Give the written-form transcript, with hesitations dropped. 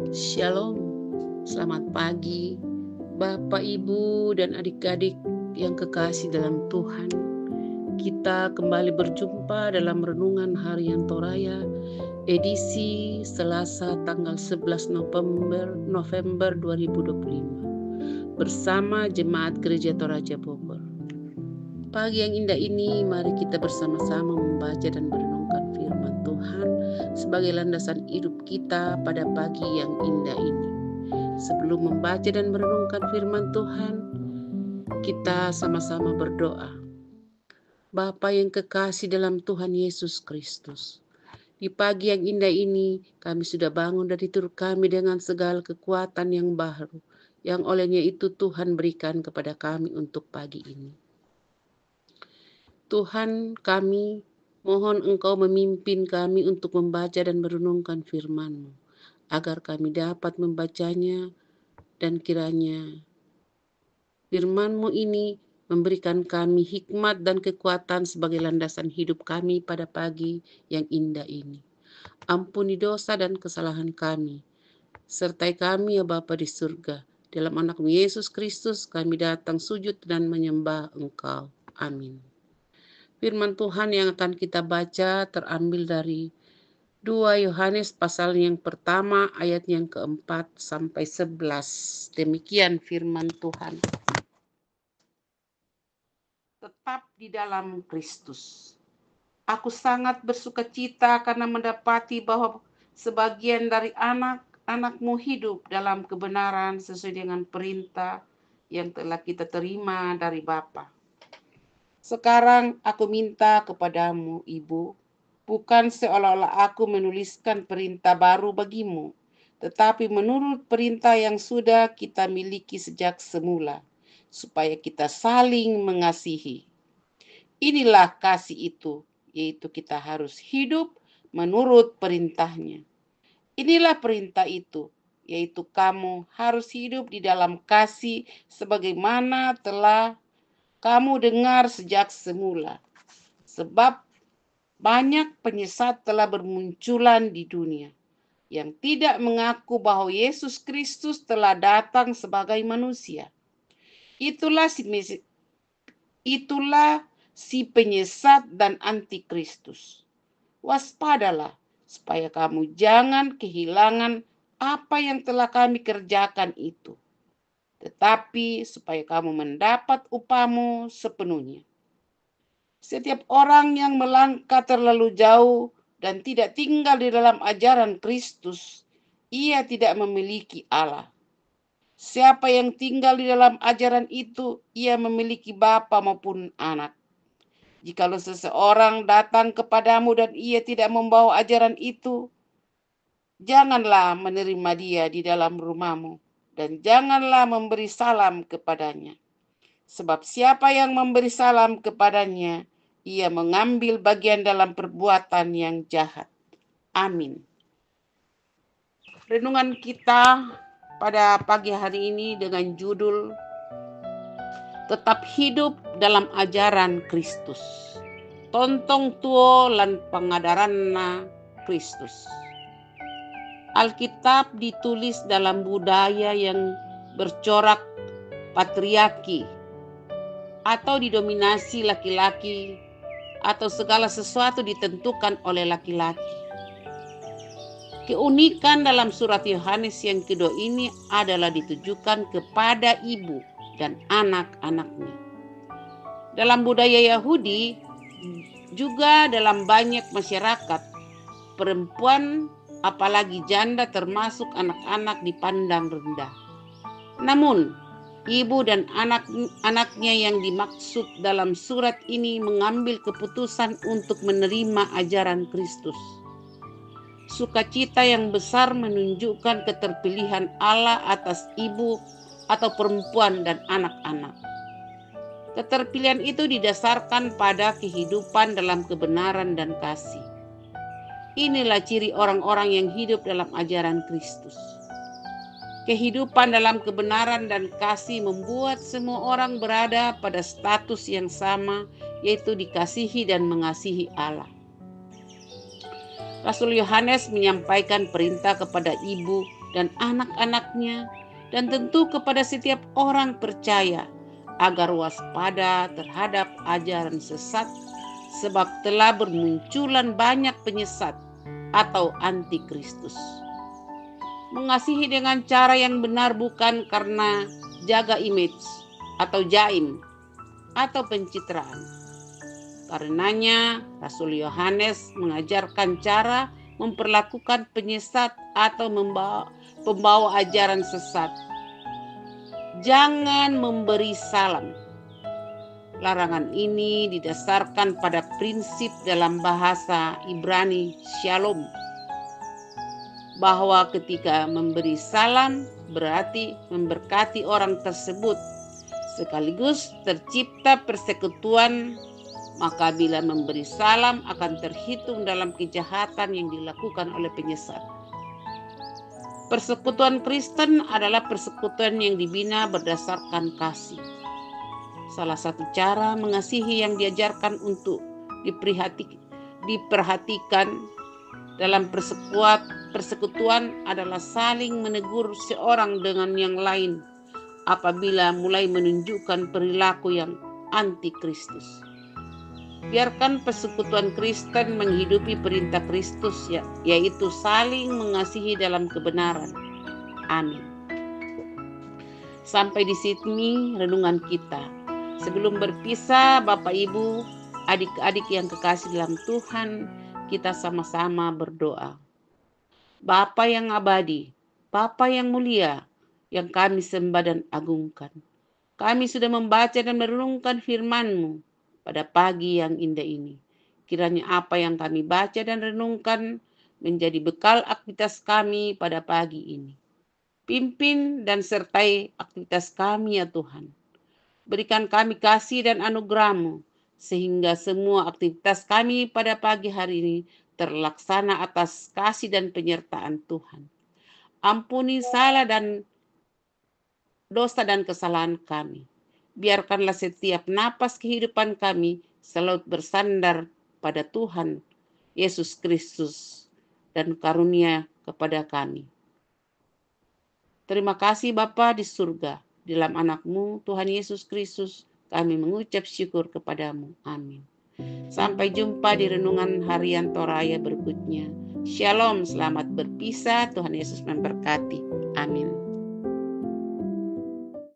Shalom, selamat pagi Bapak, Ibu, dan adik-adik yang kekasih dalam Tuhan. Kita kembali berjumpa dalam Renungan Harian Toraya, edisi Selasa tanggal 11 November 2025, bersama Jemaat Gereja Toraja Bogor. Pagi yang indah ini, mari kita bersama-sama membaca dan merenungkan firman Tuhan sebagai landasan hidup kita pada pagi yang indah ini. Sebelum membaca dan merenungkan firman Tuhan, kita sama-sama berdoa. Bapa yang kekasih dalam Tuhan Yesus Kristus, di pagi yang indah ini kami sudah bangun dari tidur kami dengan segala kekuatan yang baru, yang olehnya itu Tuhan berikan kepada kami untuk pagi ini. Tuhan, kami mohon Engkau memimpin kami untuk membaca dan merenungkan firman-Mu, agar kami dapat membacanya dan kiranya firman-Mu ini memberikan kami hikmat dan kekuatan sebagai landasan hidup kami pada pagi yang indah ini. Ampuni dosa dan kesalahan kami. Sertai kami ya Bapa di surga. Dalam anak-Mu Yesus Kristus kami datang sujud dan menyembah Engkau. Amin. Firman Tuhan yang akan kita baca terambil dari 2 Yohanes pasal yang pertama ayat yang keempat sampai 11. Demikian firman Tuhan. Tetap di dalam Kristus. Aku sangat bersukacita karena mendapati bahwa sebagian dari anak-anakmu hidup dalam kebenaran sesuai dengan perintah yang telah kita terima dari Bapa. Sekarang aku minta kepadamu, Ibu, bukan seolah-olah aku menuliskan perintah baru bagimu, tetapi menurut perintah yang sudah kita miliki sejak semula, supaya kita saling mengasihi. Inilah kasih itu, yaitu kita harus hidup menurut perintahnya. Inilah perintah itu, yaitu kamu harus hidup di dalam kasih sebagaimana telah kamu dengar sejak semula. Sebab banyak penyesat telah bermunculan di dunia yang tidak mengaku bahwa Yesus Kristus telah datang sebagai manusia. Itulah si penyesat dan antikristus. Waspadalah supaya kamu jangan kehilangan apa yang telah kami kerjakan itu, tetapi supaya kamu mendapat upahmu sepenuhnya. Setiap orang yang melangkah terlalu jauh dan tidak tinggal di dalam ajaran Kristus, ia tidak memiliki Allah. Siapa yang tinggal di dalam ajaran itu, ia memiliki bapa maupun anak. Jikalau seseorang datang kepadamu dan ia tidak membawa ajaran itu, janganlah menerima dia di dalam rumahmu, dan janganlah memberi salam kepadanya. Sebab siapa yang memberi salam kepadanya, ia mengambil bagian dalam perbuatan yang jahat. Amin. Renungan kita pada pagi hari ini dengan judul Tetap Hidup dalam Ajaran Kristus. Tontong tuo lan pangadaranna Kristus. Alkitab ditulis dalam budaya yang bercorak patriarki atau didominasi laki-laki, atau segala sesuatu ditentukan oleh laki-laki. Keunikan dalam surat Yohanes yang kedua ini adalah ditujukan kepada ibu dan anak-anaknya. Dalam budaya Yahudi, juga dalam banyak masyarakat, perempuan apalagi janda termasuk anak-anak dipandang rendah. Namun, ibu dan anak-anaknya yang dimaksud dalam surat ini mengambil keputusan untuk menerima ajaran Kristus. Sukacita yang besar menunjukkan keterpilihan Allah atas ibu atau perempuan dan anak-anak. Keterpilihan itu didasarkan pada kehidupan dalam kebenaran dan kasih. Inilah ciri orang-orang yang hidup dalam ajaran Kristus. Kehidupan dalam kebenaran dan kasih membuat semua orang berada pada status yang sama, yaitu dikasihi dan mengasihi Allah. Rasul Yohanes menyampaikan perintah kepada ibu dan anak-anaknya, dan tentu kepada setiap orang percaya, agar waspada terhadap ajaran sesat, sebab telah bermunculan banyak penyesat atau antikristus. Mengasihi dengan cara yang benar bukan karena jaga image atau jaim atau pencitraan. Karenanya Rasul Yohanes mengajarkan cara memperlakukan penyesat atau pembawa ajaran sesat. Jangan memberi salam. Larangan ini didasarkan pada prinsip dalam bahasa Ibrani shalom, bahwa ketika memberi salam berarti memberkati orang tersebut, sekaligus tercipta persekutuan, maka bila memberi salam akan terhitung dalam kejahatan yang dilakukan oleh penyesat. Persekutuan Kristen adalah persekutuan yang dibina berdasarkan kasih. Salah satu cara mengasihi yang diajarkan untuk diperhatikan dalam persekutuan adalah saling menegur seorang dengan yang lain apabila mulai menunjukkan perilaku yang antikristus. Biarkan persekutuan Kristen menghidupi perintah Kristus, yaitu saling mengasihi dalam kebenaran. Amin. Sampai di sini renungan kita. Sebelum berpisah, Bapak Ibu, adik-adik yang kekasih dalam Tuhan, kita sama-sama berdoa. Bapa yang abadi, Bapa yang mulia, yang kami sembah dan agungkan. Kami sudah membaca dan merenungkan firman-Mu pada pagi yang indah ini. Kiranya apa yang kami baca dan renungkan menjadi bekal aktivitas kami pada pagi ini. Pimpin dan sertai aktivitas kami ya Tuhan. Berikan kami kasih dan anugerah-Mu, sehingga semua aktivitas kami pada pagi hari ini terlaksana atas kasih dan penyertaan Tuhan. Ampuni salah dan dosa dan kesalahan kami. Biarkanlah setiap napas kehidupan kami selalu bersandar pada Tuhan Yesus Kristus dan karunia kepada kami. Terima kasih Bapa di surga. Dalam anak-Mu Tuhan Yesus Kristus kami mengucap syukur kepadamu. Amin. Sampai jumpa di renungan harian Toraya berikutnya. Shalom, selamat berpisah. Tuhan Yesus memberkati. Amin.